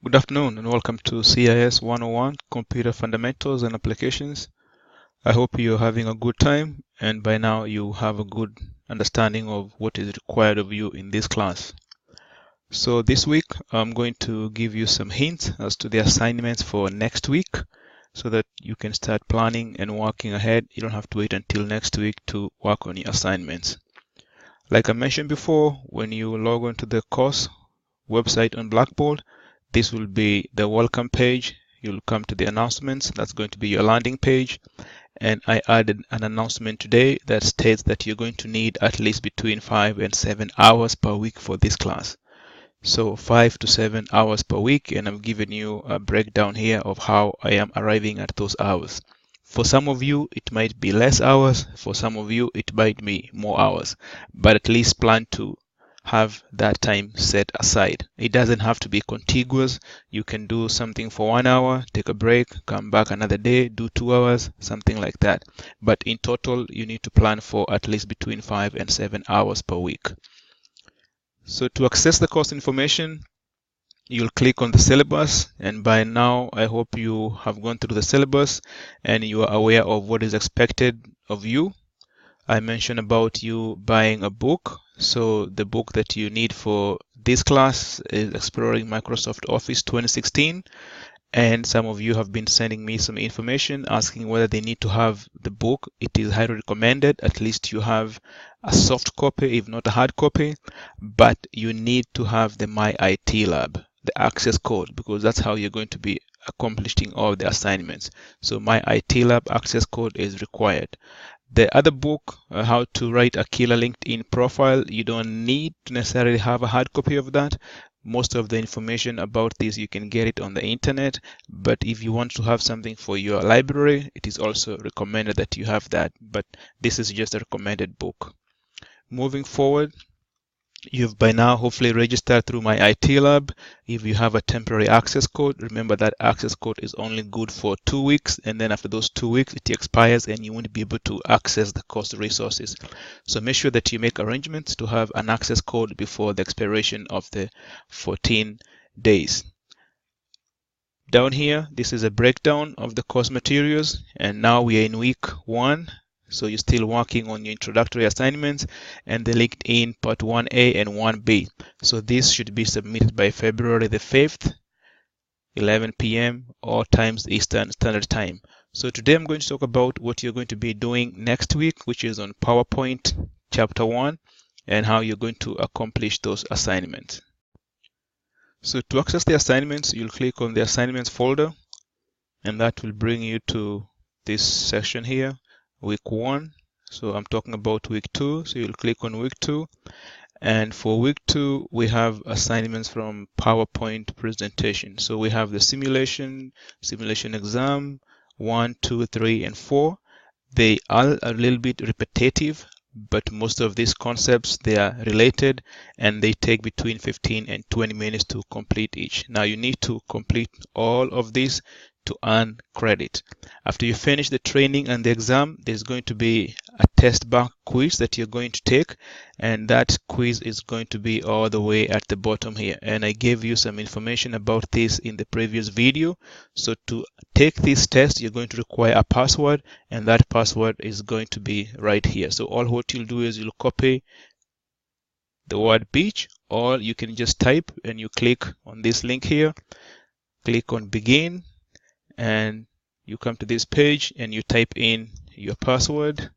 Good afternoon and welcome to CIS 101 Computer Fundamentals and Applications. I hope you're having a good time and by now you have a good understanding of what is required of you in this class. So this week I'm going to give you some hints as to the assignments for next week so that you can start planning and working ahead. You don't have to wait until next week to work on your assignments. Like I mentioned before, when you log on to the course website on Blackboard, this will be the welcome page. You'll come to the announcements. That's going to be your landing page. And I added an announcement today that states that you're going to need at least between 5 and 7 hours per week for this class. So 5 to 7 hours per week, and I've given you a breakdown here of how I am arriving at those hours. For some of you, it might be less hours. For some of you, it might be more hours. But at least plan to have that time set aside. It doesn't have to be contiguous. You can do something for 1 hour, take a break, come back another day, do 2 hours, something like that. But in total, you need to plan for at least between 5 and 7 hours per week. So to access the course information, you'll click on the syllabus, and by now I hope you have gone through the syllabus and you are aware of what is expected of you. I mentioned about you buying a book. So the book that you need for this class is Exploring Microsoft Office 2016. And some of you have been sending me some information asking whether they need to have the book. It is highly recommended. At least you have a soft copy, if not a hard copy. But you need to have the My IT Lab, the access code, because that's how you're going to be accomplishing all the assignments. So My IT Lab access code is required. The other book, How to Write a Killer LinkedIn Profile, you don't need to necessarily have a hard copy of that. Most of the information about this, you can get it on the internet. But if you want to have something for your library, it is also recommended that you have that. But this is just a recommended book. Moving forward, you've by now hopefully registered through My IT Lab. If you have a temporary access code, remember that access code is only good for 2 weeks, and then after those 2 weeks it expires and you won't be able to access the course resources. So make sure that you make arrangements to have an access code before the expiration of the 14 days. Down here, this is a breakdown of the course materials, and now we are in week 1. So you're still working on your introductory assignments and the LinkedIn part 1A and 1B. So this should be submitted by February the 5th, 11 p.m. all times Eastern Standard Time. So today I'm going to talk about what you're going to be doing next week, which is on PowerPoint Chapter 1, and how you're going to accomplish those assignments. So to access the assignments, you'll click on the assignments folder, and that will bring you to this section here. Week 1. So I'm talking about week 2. So you'll click on week 2. And for week 2, we have assignments from PowerPoint presentation. So we have the simulation exam 1, 2, 3, and 4. They are a little bit repetitive, but most of these concepts, they are related and they take between 15 and 20 minutes to complete each. Now you need to complete all of these to earn credit. After you finish the training and the exam, there's going to be a test bank quiz that you're going to take, and that quiz is going to be all the way at the bottom here. And I gave you some information about this in the previous video. So to take this test, you're going to require a password, and that password is going to be right here. So all what you'll do is you'll copy the word beach, or you can just type and you click on this link here, click on begin, and you come to this page and you type in your password,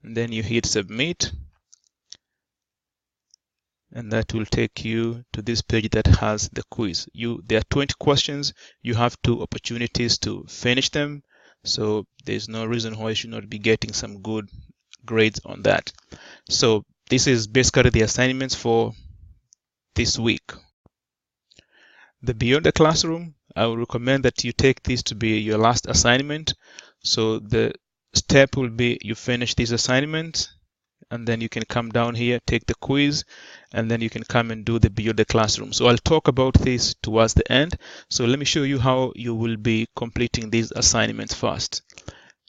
and then you hit submit, and that will take you to this page that has the quiz. There are 20 questions. You have 2 opportunities to finish them, so there's no reason why you should not be getting some good grades on that. So this is basically the assignments for this week. The Beyond the Classroom, I would recommend that you take this to be your last assignment. So the step will be you finish this assignment, and then you can come down here, take the quiz, and then you can come and do the Beyond the Classroom. So I'll talk about this towards the end. So let me show you how you will be completing these assignments first.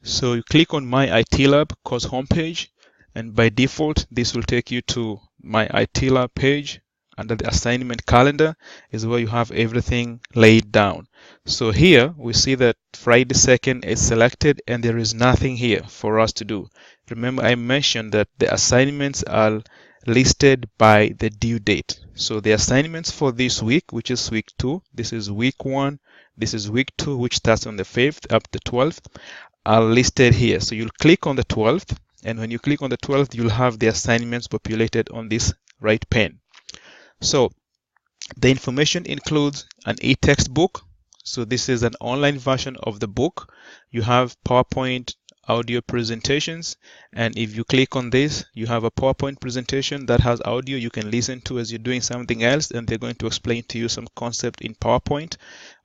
So you click on My IT Lab course homepage, and by default, this will take you to My IT Lab page under the assignment calendar is where you have everything laid down. So here we see that Friday 2nd is selected and there is nothing here for us to do. Remember, I mentioned that the assignments are listed by the due date. So the assignments for this week, which is week 2, this is week 1, this is week 2, which starts on the 5th up to 12th, are listed here. So you'll click on the 12th, and when you click on the 12th, you'll have the assignments populated on this right pane. So the information includes an e-textbook. So this is an online version of the book. You have PowerPoint audio presentations, and if you click on this, you have a PowerPoint presentation that has audio you can listen to as you're doing something else, and they're going to explain to you some concept in PowerPoint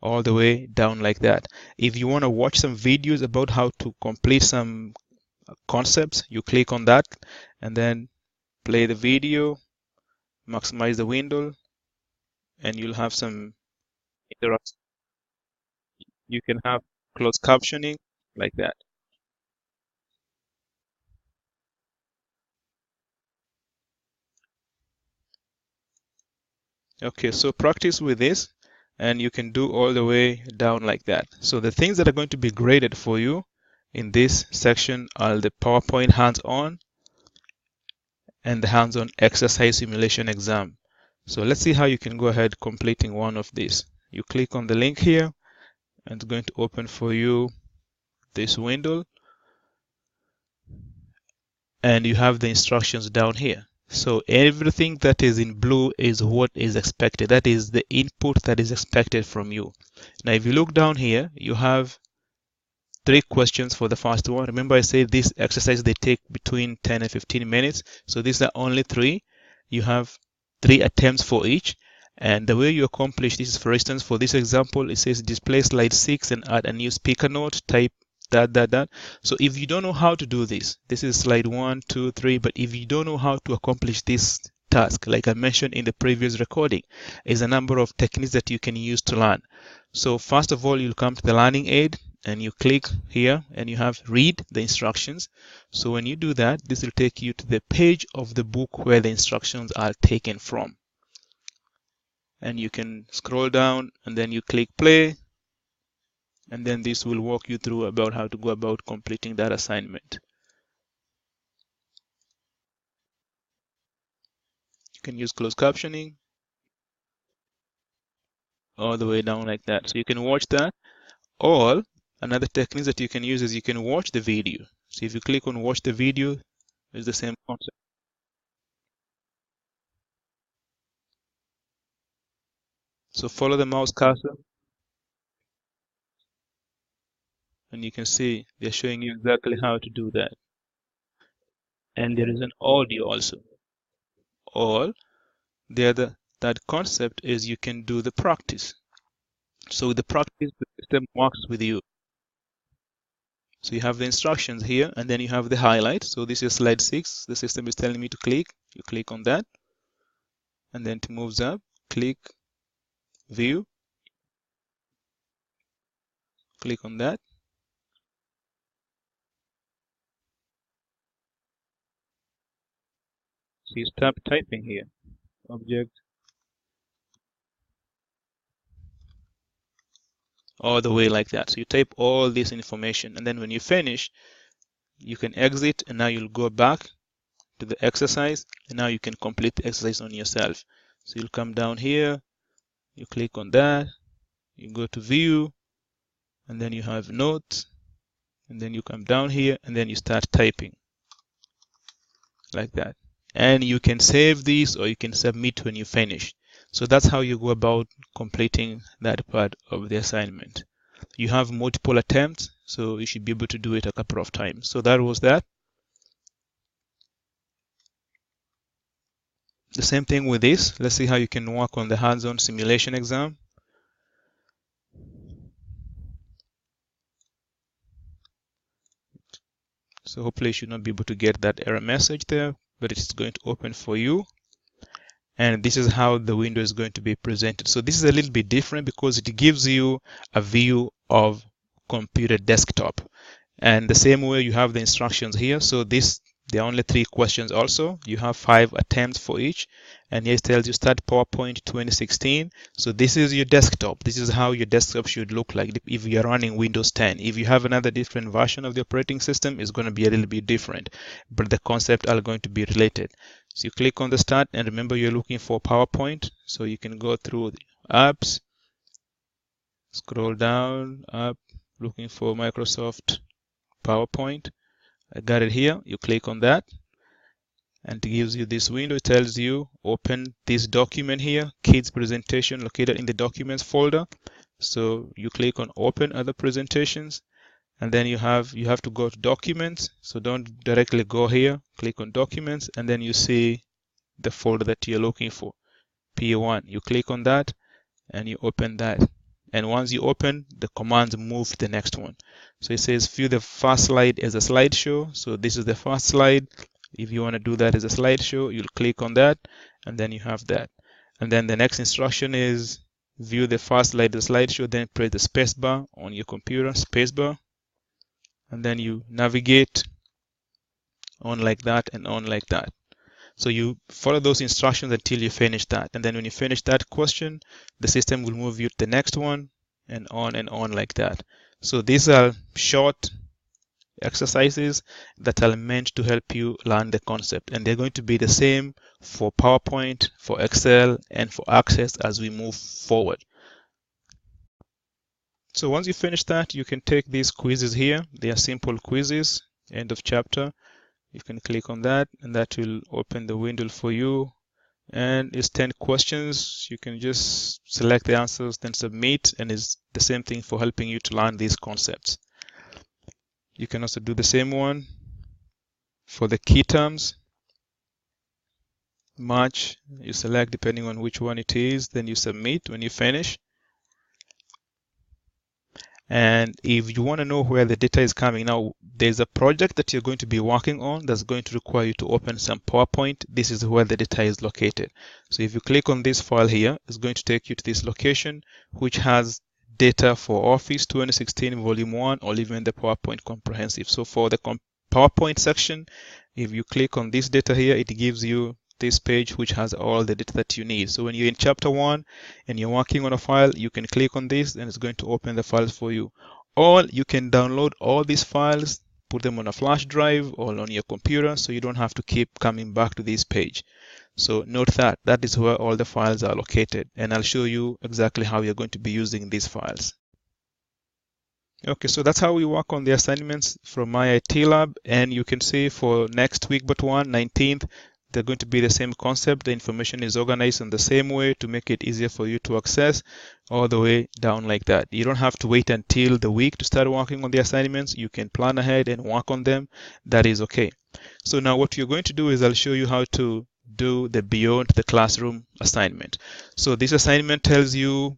all the way down like that. If you want to watch some videos about how to complete some concepts, you click on that and then play the video, maximize the window, and you'll have some interaction. You can have closed captioning like that. Okay, so practice with this and you can do all the way down like that. So the things that are going to be graded for you in this section are the PowerPoint hands-on and the hands-on exercise simulation exam. So let's see how you can go ahead completing one of these. You click on the link here and it's going to open for you this window, and you have the instructions down here. So everything that is in blue is what is expected. That is the input that is expected from you. Now, if you look down here, you have 3 questions for the first one. Remember, I said this exercise, they take between 10 and 15 minutes. So these are only 3. You have 3 attempts for each. And the way you accomplish this is, for instance, for this example, it says display slide 6 and add a new speaker note, type that. So if you don't know how to do this is slide 1, 2, 3, but if you don't know how to accomplish this task, like I mentioned in the previous recording, is a number of techniques that you can use to learn. So first of all, you'll come to the learning aid and you click here and you have read the instructions. So when you do that, this will take you to the page of the book where the instructions are taken from. And you can scroll down and then you click play. And then this will walk you through about how to go about completing that assignment. You can use closed captioning all the way down like that. So you can watch that. Or another technique that you can use is you can watch the video. So if you click on watch the video, it's the same concept. So follow the mouse cursor and you can see they're showing you exactly how to do that. And there is an audio also. Or that concept is you can do the practice. So the practice, the system works with you. So you have the instructions here and then you have the highlight. So this is slide 6. The system is telling me to click. You click on that and then it moves up. Click view. Click on that. So you start typing here. Object. All the way like that. So you type all this information and then when you finish, you can exit and now you'll go back to the exercise and now you can complete the exercise on yourself. So you'll come down here, you click on that, you go to view and then you have notes and then you come down here and then you start typing like that. And you can save this or you can submit when you finish. So that's how you go about completing that part of the assignment. You have multiple attempts, so you should be able to do it a couple of times. So that was that. The same thing with this. Let's see how you can work on the hands-on simulation exam. So hopefully you should not be able to get that error message there, but it's going to open for you. And this is how the window is going to be presented. So this is a little bit different because it gives you a view of computer desktop. And the same way you have the instructions here. So this There are only 3 questions also. You have 5 attempts for each. And here it tells you start PowerPoint 2016. So this is your desktop. This is how your desktop should look like if you're running Windows 10. If you have another different version of the operating system, it's going to be a little bit different. But the concepts are going to be related. So you click on the start, and remember you're looking for PowerPoint. So you can go through the apps, scroll down, up, looking for Microsoft PowerPoint. I got it here. You click on that and it gives you this window. It tells you open this document here, kids presentation located in the documents folder. So you click on open other presentations, and then you have to go to documents. So don't directly go here, click on documents, and then you see the folder that you're looking for, P1. You click on that and you open that. And once you open, the commands move to the next one. So it says view the first slide as a slideshow. So this is the first slide. If you want to do that as a slideshow, you'll click on that, and then you have that. And then the next instruction is view the first slide as a slideshow, then press the spacebar on your computer, spacebar, and then you navigate on like that and on like that. So you follow those instructions until you finish that. And then when you finish that question, the system will move you to the next one and on like that. So these are short exercises that are meant to help you learn the concept. And they're going to be the same for PowerPoint, for Excel, and for Access as we move forward. So once you finish that, you can take these quizzes here. They are simple quizzes, end of chapter. You can click on that, and that will open the window for you. And it's 10 questions. You can just select the answers, then submit, and it's the same thing for helping you to learn these concepts. You can also do the same one for the key terms. Match, you select depending on which one it is, then you submit when you finish. And if you want to know where the data is coming, now there's a project that you're going to be working on that's going to require you to open some PowerPoint. This is where the data is located. So if you click on this file here, it's going to take you to this location, which has data for Office 2016 Volume 1 or even the PowerPoint Comprehensive. So for the PowerPoint section, if you click on this data here, it gives you this page which has all the data that you need. So when you're in chapter 1 and you're working on a file, you can click on this and it's going to open the files for you. Or you can download all these files, put them on a flash drive or on your computer, so you don't have to keep coming back to this page. So note that that is where all the files are located, and I'll show you exactly how you're going to be using these files. Okay, so that's how we work on the assignments from my IT lab, and you can see for next week but 19th, they're going to be the same concept. The information is organized in the same way to make it easier for you to access all the way down like that. You don't have to wait until the week to start working on the assignments. You can plan ahead and work on them. That is okay. So now what you're going to do is I'll show you how to do the beyond the classroom assignment. So this assignment tells you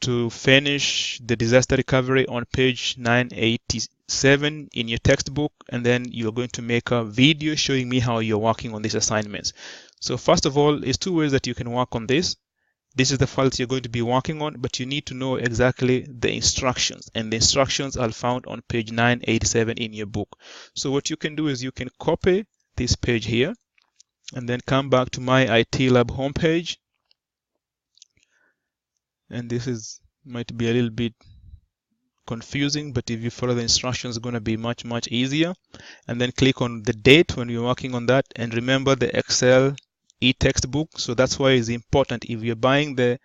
to finish the disaster recovery on page 987 in your textbook, and then you're going to make a video showing me how you're working on these assignments. So first of all, there's 2 ways that you can work on this. This is the files you're going to be working on, but you need to know exactly the instructions, and the instructions are found on page 987 in your book. So what you can do is you can copy this page here and then come back to my IT lab homepage. And this might be a little bit confusing, but if you follow the instructions, it's going to be much easier. And then click on the date when you're working on that, and remember the Excel e-textbook. So that's why it's important, if you're buying the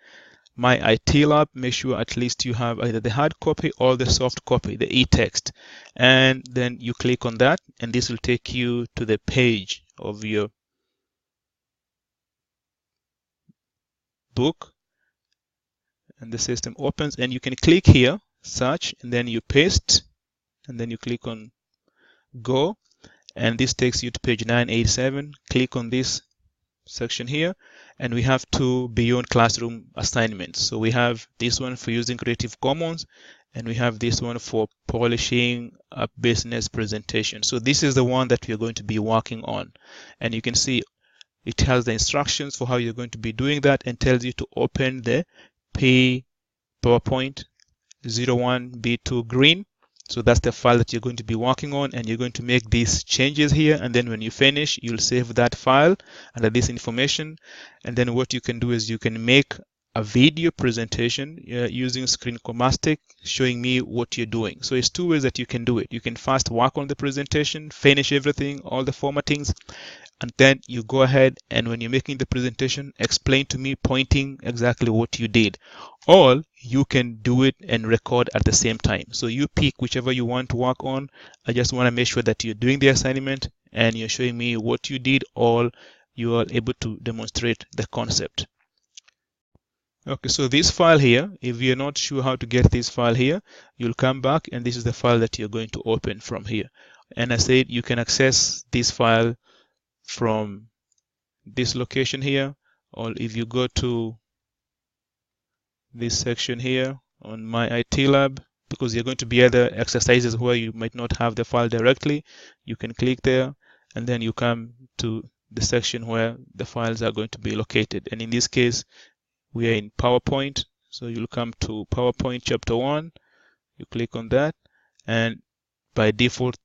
My IT Lab, make sure at least you have either the hard copy or the soft copy, the e-text. And then you click on that, and this will take you to the page of your book. And the system opens, and you can click here, search, and then you paste, and then you click on go, and this takes you to page 987. Click on this section here, and we have 2 beyond classroom assignments. So we have this one for using Creative Commons, and we have this one for polishing a business presentation. So this is the one that we are going to be working on, and you can see it has the instructions for how you're going to be doing that, and tells you to open the PowerPoint 01B2 green. So that's the file that you're going to be working on, and you're going to make these changes here. And then when you finish, you'll save that file under this information. And then what you can do is you can make a video presentation using Screencomastic showing me what you're doing. So it's two ways that you can do it. You can first work on the presentation, finish everything, all the formattings, and then you go ahead and when you're making the presentation, explain to me pointing exactly what you did. Or you can do it and record at the same time. So you pick whichever you want to work on. I just want to make sure that you're doing the assignment and you're showing me what you did, or you are able to demonstrate the concept. Okay, so this file here, if you're not sure how to get this file here, you'll come back and this is the file that you're going to open from here. And I said you can access this file from this location here, or if you go to this section here on My IT Lab, because you're going to be other exercises where you might not have the file directly, you can click there and then you come to the section where the files are going to be located. And in this case, we are in PowerPoint, so you'll come to PowerPoint Chapter 1, you click on that, and by default,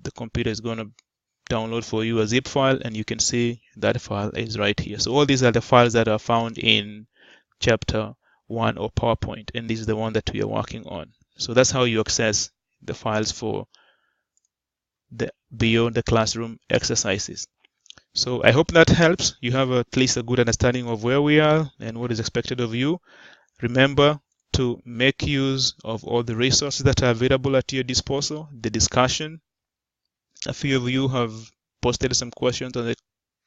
the computer is going to download for you a zip file, and you can see that file is right here. So all these are the files that are found in Chapter 1 or PowerPoint, and this is the one that we are working on. So that's how you access the files for the beyond the classroom exercises. So I hope that helps. You have at least a good understanding of where we are and what is expected of you. Remember to make use of all the resources that are available at your disposal, the discussion. A few of you have posted some questions on the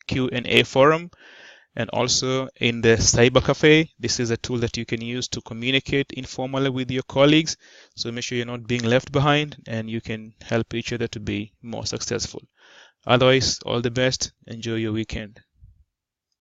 Q&A forum, and also in the Cyber Cafe. This is a tool that you can use to communicate informally with your colleagues. So make sure you're not being left behind and you can help each other to be more successful. Otherwise, all the best. Enjoy your weekend.